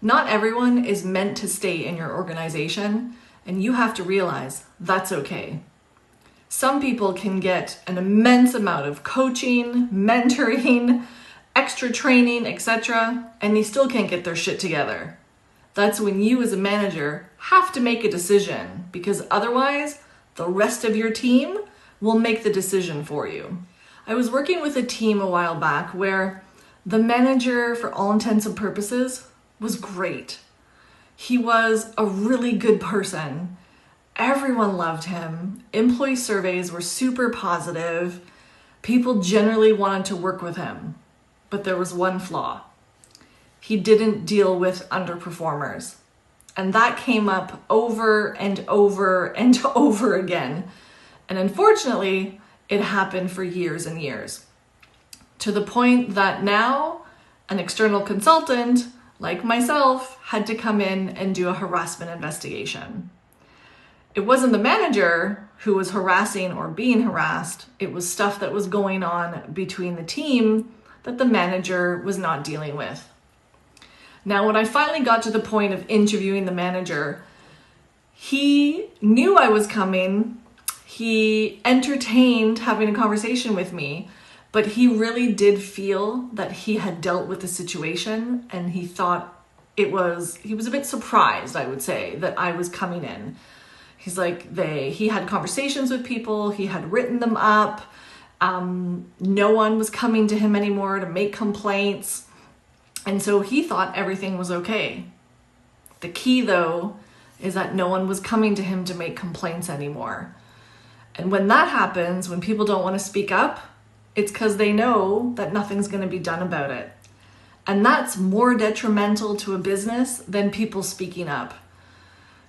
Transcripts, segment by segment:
Not everyone is meant to stay in your organization, and you have to realize that's okay. Some people can get an immense amount of coaching, mentoring, extra training, etc., and they still can't get their shit together. That's when you as a manager have to make a decision, because otherwise the rest of your team will make the decision for you. I was working with a team a while back where the manager, for all intents and purposes, was great. He was a really good person. Everyone loved him. Employee surveys were super positive. People generally wanted to work with him. But there was one flaw. He didn't deal with underperformers. And that came up over and over and over again. And unfortunately, it happened for years and years. To the point that now an external consultant, like myself, had to come in and do a harassment investigation. It wasn't the manager who was harassing or being harassed. It was stuff that was going on between the team that the manager was not dealing with. Now, when I finally got to the point of interviewing the manager, he knew I was coming. He entertained having a conversation with me, but he really did feel that he had dealt with the situation, and he thought he was a bit surprised, I would say, that I was coming in. He's like, he had conversations with people, he had written them up, no one was coming to him anymore to make complaints, and so he thought everything was okay. The key, though, is that no one was coming to him to make complaints anymore. And when that happens, when people don't want to speak up, it's because they know that nothing's going to be done about it. And that's more detrimental to a business than people speaking up.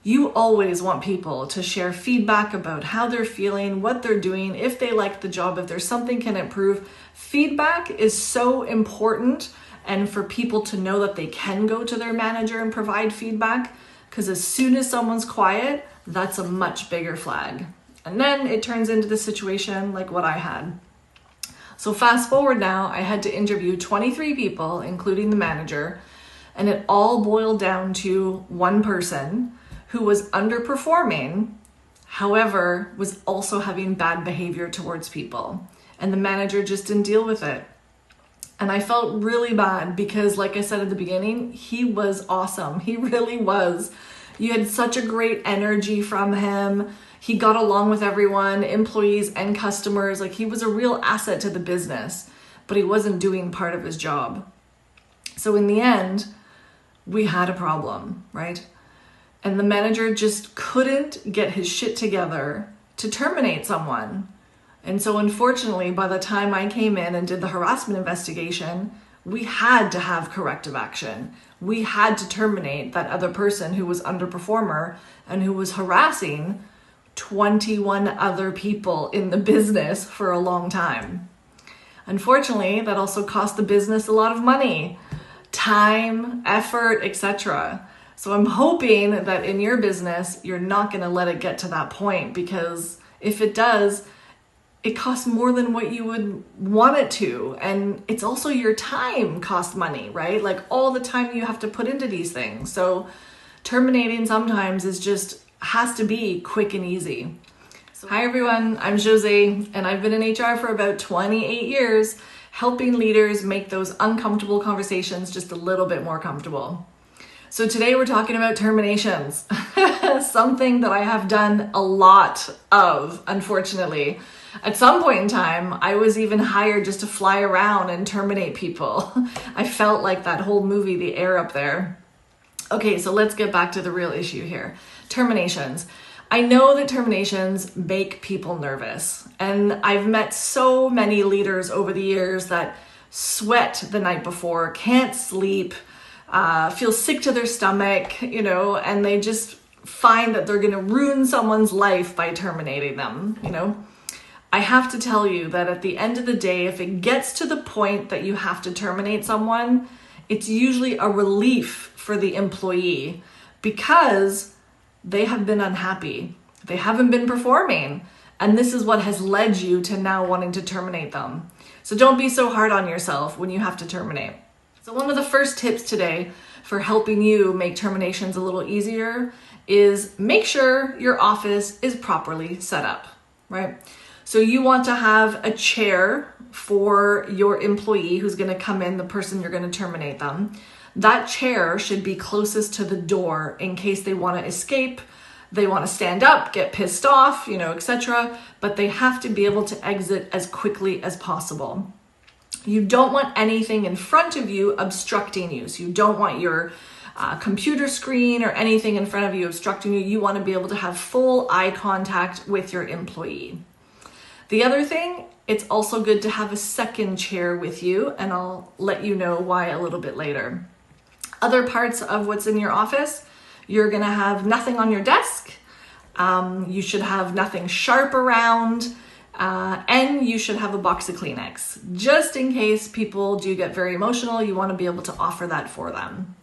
You always want people to share feedback about how they're feeling, what they're doing, if they like the job, if there's something can improve. Feedback is so important, and for people to know that they can go to their manager and provide feedback, because as soon as someone's quiet, that's a much bigger flag. And then it turns into the situation like what I had. So fast forward now, I had to interview 23 people, including the manager, and it all boiled down to one person who was underperforming, however, was also having bad behavior towards people. And the manager just didn't deal with it. And I felt really bad because, like I said at the beginning, he was awesome. He really was. You had such a great energy from him. He got along with everyone, employees and customers. Like, he was a real asset to the business, but he wasn't doing part of his job. So in the end, we had a problem, right? And the manager just couldn't get his shit together to terminate someone. And so unfortunately, by the time I came in and did the harassment investigation, we had to have corrective action. We had to terminate that other person who was underperformer and who was harassing 21 other people in the business for a long time. Unfortunately, that also cost the business a lot of money, time, effort, etc. So I'm hoping that in your business, you're not going to let it get to that point, because if it does, it costs more than what you would want it to. And it's also your time costs money, right? Like all the time you have to put into these things. So terminating sometimes has to be quick and easy. So, hi everyone, I'm Jose, and I've been in HR for about 28 years, helping leaders make those uncomfortable conversations just a little bit more comfortable. So today we're talking about terminations, something that I have done a lot of, unfortunately. At some point in time, I was even hired just to fly around and terminate people. I felt like that whole movie, The Air Up There. Okay, so let's get back to the real issue here. Terminations. I know that terminations make people nervous, and I've met so many leaders over the years that sweat the night before, can't sleep, feel sick to their stomach, and they just find that they're going to ruin someone's life by terminating them, I have to tell you that at the end of the day, if it gets to the point that you have to terminate someone, it's usually a relief for the employee because they have been unhappy. They haven't been performing. And this is what has led you to now wanting to terminate them. So don't be so hard on yourself when you have to terminate. So one of the first tips today for helping you make terminations a little easier is make sure your office is properly set up, right? So you want to have a chair for your employee who's going to come in, the person you're going to terminate them. That chair should be closest to the door in case they want to escape, they want to stand up, get pissed off, etc. But they have to be able to exit as quickly as possible. You don't want anything in front of you obstructing you. So you don't want your computer screen or anything in front of you obstructing you. You want to be able to have full eye contact with your employee. The other thing, it's also good to have a second chair with you, and I'll let you know why a little bit later. Other parts of what's in your office, you're going to have nothing on your desk. You should have nothing sharp around, and you should have a box of Kleenex. Just in case people do get very emotional, you want to be able to offer that for them.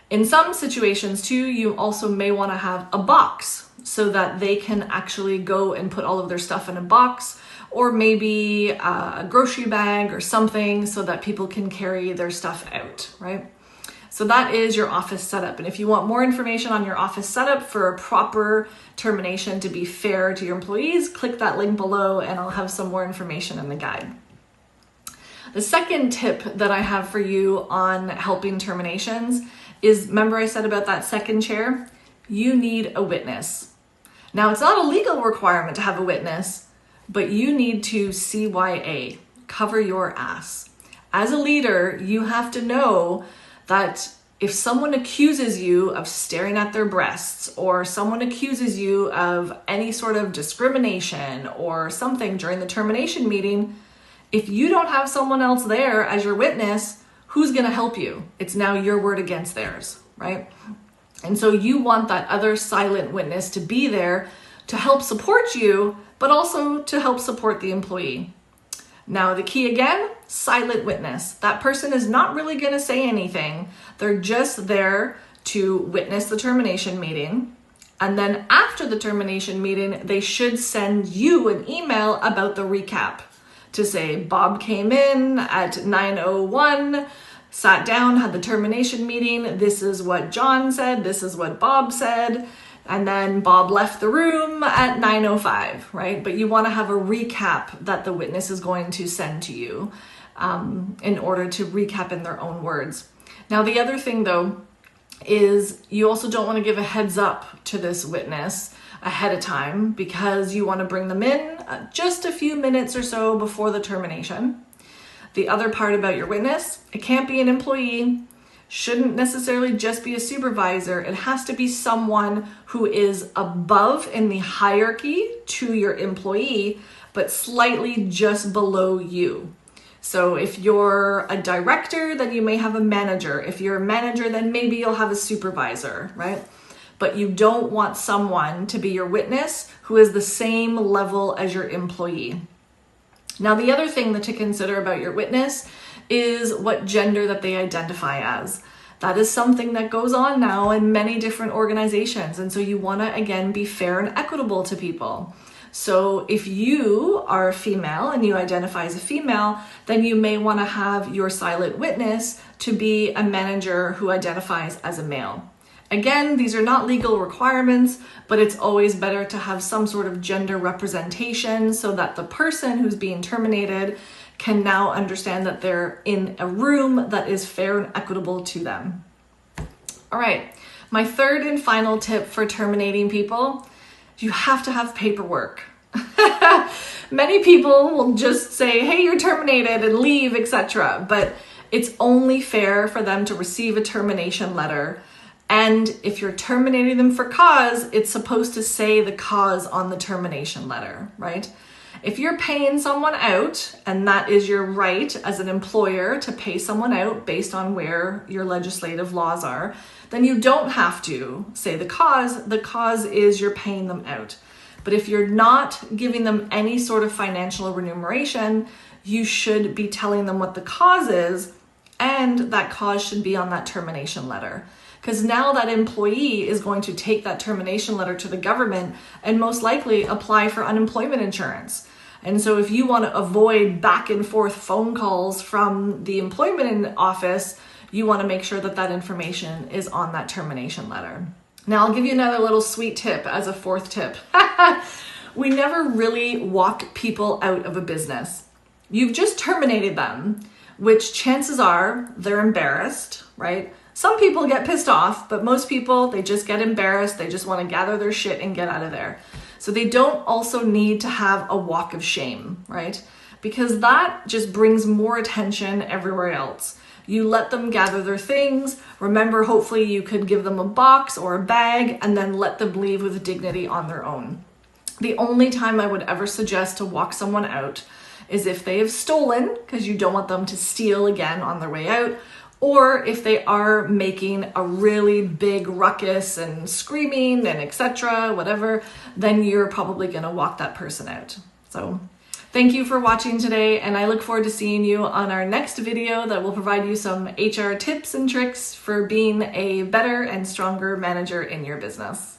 In some situations too, you also may want to have a box so that they can actually go and put all of their stuff in a box, or maybe a grocery bag or something so that people can carry their stuff out, right? So that is your office setup. And if you want more information on your office setup for a proper termination to be fair to your employees, click that link below and I'll have some more information in the guide. The second tip that I have for you on helping terminations is, remember I said about that second chair? You need a witness. Now, it's not a legal requirement to have a witness, but you need to CYA, cover your ass. As a leader, you have to know that if someone accuses you of staring at their breasts, or someone accuses you of any sort of discrimination or something during the termination meeting, if you don't have someone else there as your witness, who's going to help you? It's now your word against theirs, right? And so you want that other silent witness to be there to help support you, but also to help support the employee. Now, the key again, silent witness. That person is not really going to say anything. They're just there to witness the termination meeting. And then after the termination meeting, they should send you an email about the recap to say, Bob came in at 9:01, sat down, had the termination meeting. This is what John said. This is what Bob said. And then Bob left the room at 9:05, right? But you want to have a recap that the witness is going to send to you in order to recap in their own words. Now, the other thing though, is you also don't want to give a heads up to this witness ahead of time, because you want to bring them in just a few minutes or so before the termination. The other part about your witness, it can't be an employee, shouldn't necessarily just be a supervisor. It has to be someone who is above in the hierarchy to your employee, but slightly just below you. So if you're a director, then you may have a manager. If you're a manager, then maybe you'll have a supervisor, right? But you don't want someone to be your witness who is the same level as your employee. Now, the other thing to consider about your witness is what gender that they identify as. That is something that goes on now in many different organizations. And so you want to, again, be fair and equitable to people. So if you are a female and you identify as a female, then you may want to have your silent witness to be a manager who identifies as a male. Again, these are not legal requirements, but it's always better to have some sort of gender representation so that the person who's being terminated can now understand that they're in a room that is fair and equitable to them. All right, my third and final tip for terminating people, you have to have paperwork. Many people will just say, hey, you're terminated and leave, etc. But it's only fair for them to receive a termination letter. And if you're terminating them for cause, it's supposed to say the cause on the termination letter, right? If you're paying someone out, and that is your right as an employer to pay someone out based on where your legislative laws are, then you don't have to say the cause. The cause is you're paying them out. But if you're not giving them any sort of financial remuneration, you should be telling them what the cause is, and that cause should be on that termination letter. Because now that employee is going to take that termination letter to the government and most likely apply for unemployment insurance. And so if you want to avoid back and forth phone calls from the employment office, you want to make sure that that information is on that termination letter. Now, I'll give you another little sweet tip as a fourth tip. We never really walk people out of a business. You've just terminated them, which chances are they're embarrassed, right? Some people get pissed off, but most people, they just get embarrassed. They just want to gather their shit and get out of there. So they don't also need to have a walk of shame, right? Because that just brings more attention everywhere else. You let them gather their things. Remember, hopefully you could give them a box or a bag and then let them leave with dignity on their own. The only time I would ever suggest to walk someone out is if they have stolen, because you don't want them to steal again on their way out, or if they are making a really big ruckus and screaming and etc., whatever, then you're probably going to walk that person out. So thank you for watching today, and I look forward to seeing you on our next video that will provide you some HR tips and tricks for being a better and stronger manager in your business.